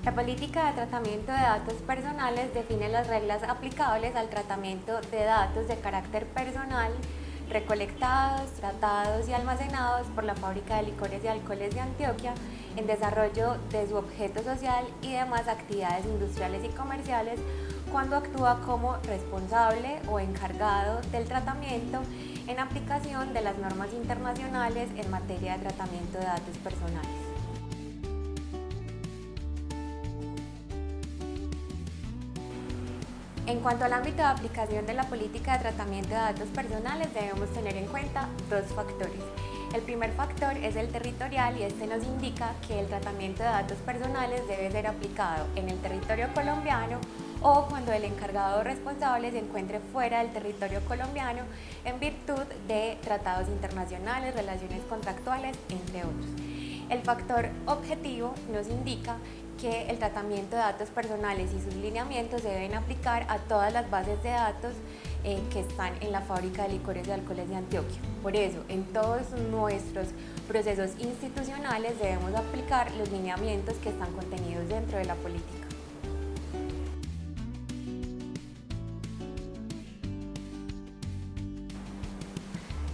La política de tratamiento de datos personales define las reglas aplicables al tratamiento de datos de carácter personal recolectados, tratados y almacenados por la Fábrica de Licores y Alcoholes de Antioquia en desarrollo de su objeto social y demás actividades industriales y comerciales cuando actúa como responsable o encargado del tratamiento en aplicación de las normas internacionales en materia de tratamiento de datos personales. En cuanto al ámbito de aplicación de la política de tratamiento de datos personales, debemos tener en cuenta dos factores. El primer factor es el territorial y este nos indica que el tratamiento de datos personales debe ser aplicado en el territorio colombiano o cuando el encargado o responsable se encuentre fuera del territorio colombiano en virtud de tratados internacionales, relaciones contractuales, entre otros. El factor objetivo nos indica que el tratamiento de datos personales y sus lineamientos se deben aplicar a todas las bases de datos que están en la Fábrica de Licores y Alcoholes de Antioquia. Por eso, en todos nuestros procesos institucionales debemos aplicar los lineamientos que están contenidos dentro de la política.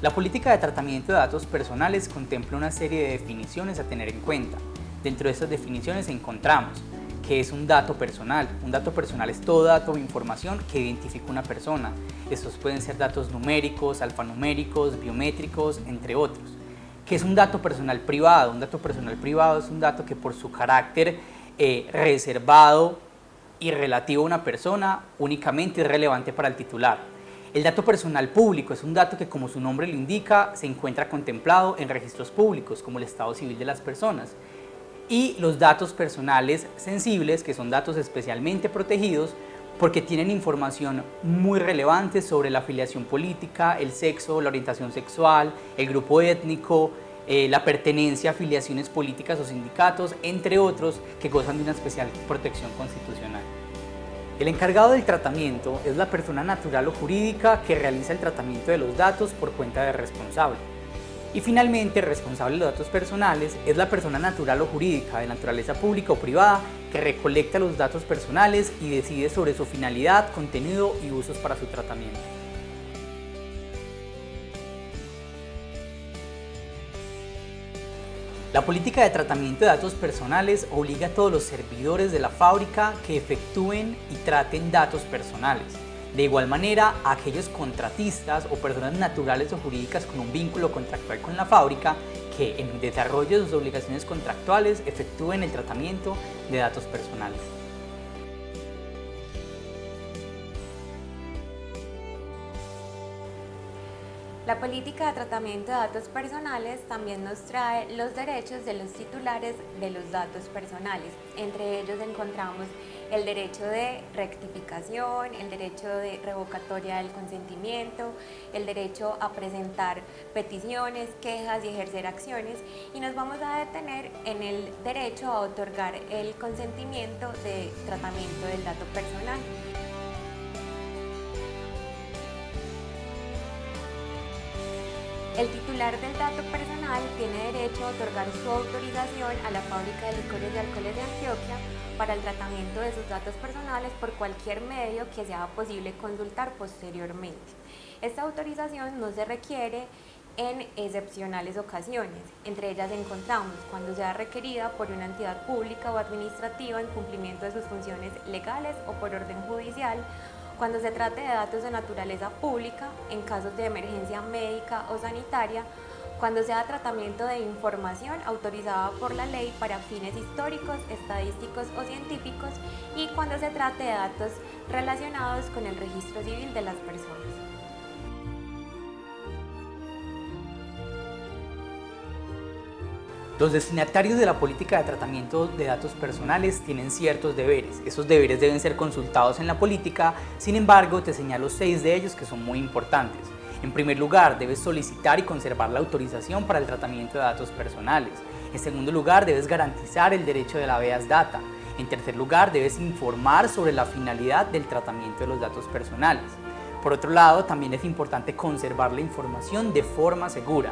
La política de tratamiento de datos personales contempla una serie de definiciones a tener en cuenta. Dentro de estas definiciones encontramos que es un dato personal. Un dato personal es todo dato o información que identifica una persona. Estos pueden ser datos numéricos, alfanuméricos, biométricos, entre otros. ¿Qué es un dato personal privado? Un dato personal privado es un dato que por su carácter reservado y relativo a una persona únicamente es relevante para el titular. El dato personal público es un dato que, como su nombre lo indica, se encuentra contemplado en registros públicos, como el estado civil de las personas. Y los datos personales sensibles, que son datos especialmente protegidos, porque tienen información muy relevante sobre la afiliación política, el sexo, la orientación sexual, el grupo étnico, la pertenencia a afiliaciones políticas o sindicatos, entre otros, que gozan de una especial protección constitucional. El encargado del tratamiento es la persona natural o jurídica que realiza el tratamiento de los datos por cuenta del responsable. Y finalmente, el responsable de los datos personales es la persona natural o jurídica de naturaleza pública o privada que recolecta los datos personales y decide sobre su finalidad, contenido y usos para su tratamiento. La política de tratamiento de datos personales obliga a todos los servidores de la fábrica que efectúen y traten datos personales. De igual manera, a aquellos contratistas o personas naturales o jurídicas con un vínculo contractual con la fábrica que en el desarrollo de sus obligaciones contractuales efectúen el tratamiento de datos personales. La política de tratamiento de datos personales también nos trae los derechos de los titulares de los datos personales. Entre ellos encontramos el derecho de rectificación, el derecho de revocatoria del consentimiento, el derecho a presentar peticiones, quejas y ejercer acciones, y nos vamos a detener en el derecho a otorgar el consentimiento de tratamiento del dato personal. El titular del dato personal tiene derecho a otorgar su autorización a la Fábrica de Licores y Alcoholes de Antioquia para el tratamiento de sus datos personales por cualquier medio que sea posible consultar posteriormente. Esta autorización no se requiere en excepcionales ocasiones. Entre ellas encontramos cuando sea requerida por una entidad pública o administrativa en cumplimiento de sus funciones legales o por orden judicial, cuando se trate de datos de naturaleza pública, en casos de emergencia médica o sanitaria, cuando sea tratamiento de información autorizada por la ley para fines históricos, estadísticos o científicos y cuando se trate de datos relacionados con el registro civil de las personas. Los destinatarios de la política de tratamiento de datos personales tienen ciertos deberes. Esos deberes deben ser consultados en la política, sin embargo, te señalo 6 de ellos que son muy importantes. En primer lugar, debes solicitar y conservar la autorización para el tratamiento de datos personales. En segundo lugar, debes garantizar el derecho de la habeas data. En tercer lugar, debes informar sobre la finalidad del tratamiento de los datos personales. Por otro lado, también es importante conservar la información de forma segura.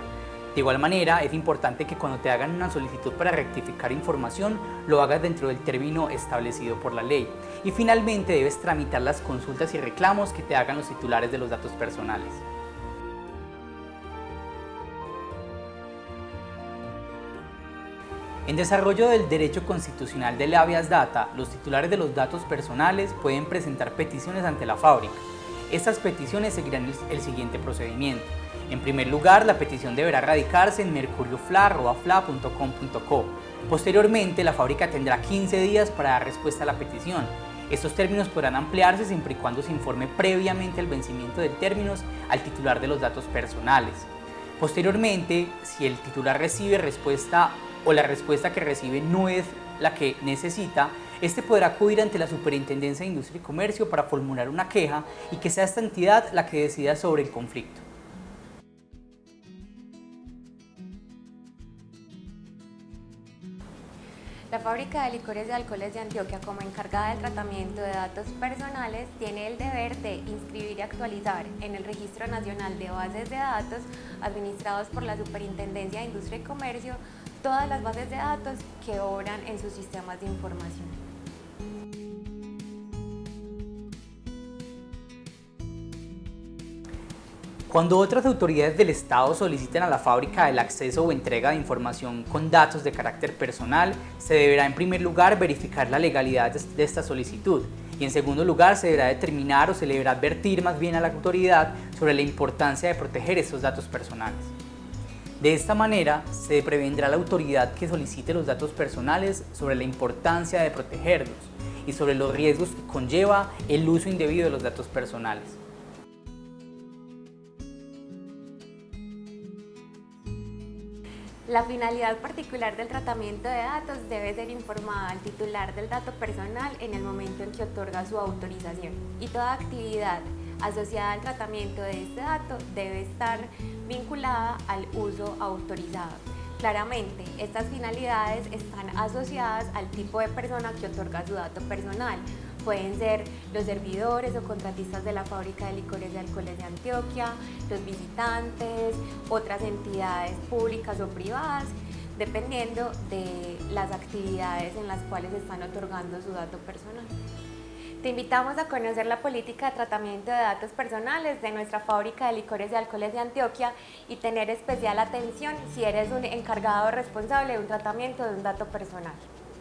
De igual manera, es importante que cuando te hagan una solicitud para rectificar información, lo hagas dentro del término establecido por la ley. Y finalmente, debes tramitar las consultas y reclamos que te hagan los titulares de los datos personales. En desarrollo del derecho constitucional del habeas data, los titulares de los datos personales pueden presentar peticiones ante la fábrica. Estas peticiones seguirán el siguiente procedimiento. En primer lugar, la petición deberá radicarse en mercuriofla@fla.com.co. Posteriormente, la fábrica tendrá 15 días para dar respuesta a la petición. Estos términos podrán ampliarse siempre y cuando se informe previamente el vencimiento de términos al titular de los datos personales. Posteriormente, si el titular recibe respuesta o la respuesta que recibe no es la que necesita, este podrá acudir ante la Superintendencia de Industria y Comercio para formular una queja y que sea esta entidad la que decida sobre el conflicto. La Fábrica de Licores y Alcoholes de Antioquia, como encargada del tratamiento de datos personales, tiene el deber de inscribir y actualizar en el Registro Nacional de Bases de Datos, administrados por la Superintendencia de Industria y Comercio, todas las bases de datos que obran en sus sistemas de información. Cuando otras autoridades del Estado soliciten a la fábrica el acceso o entrega de información con datos de carácter personal, se deberá en primer lugar verificar la legalidad de esta solicitud y en segundo lugar se deberá determinar o se le deberá advertir más bien a la autoridad sobre la importancia de proteger estos datos personales. De esta manera, se prevendrá a la autoridad que solicite los datos personales sobre la importancia de protegerlos y sobre los riesgos que conlleva el uso indebido de los datos personales. La finalidad particular del tratamiento de datos debe ser informada al titular del dato personal en el momento en que otorga su autorización, y toda actividad asociada al tratamiento de este dato debe estar vinculada al uso autorizado. Claramente, estas finalidades están asociadas al tipo de persona que otorga su dato personal. Pueden ser los servidores o contratistas de la Fábrica de Licores y Alcoholes de Antioquia, los visitantes, otras entidades públicas o privadas, dependiendo de las actividades en las cuales están otorgando su dato personal. Te invitamos a conocer la política de tratamiento de datos personales de nuestra Fábrica de Licores y Alcoholes de Antioquia y tener especial atención si eres un encargado responsable de un tratamiento de un dato personal.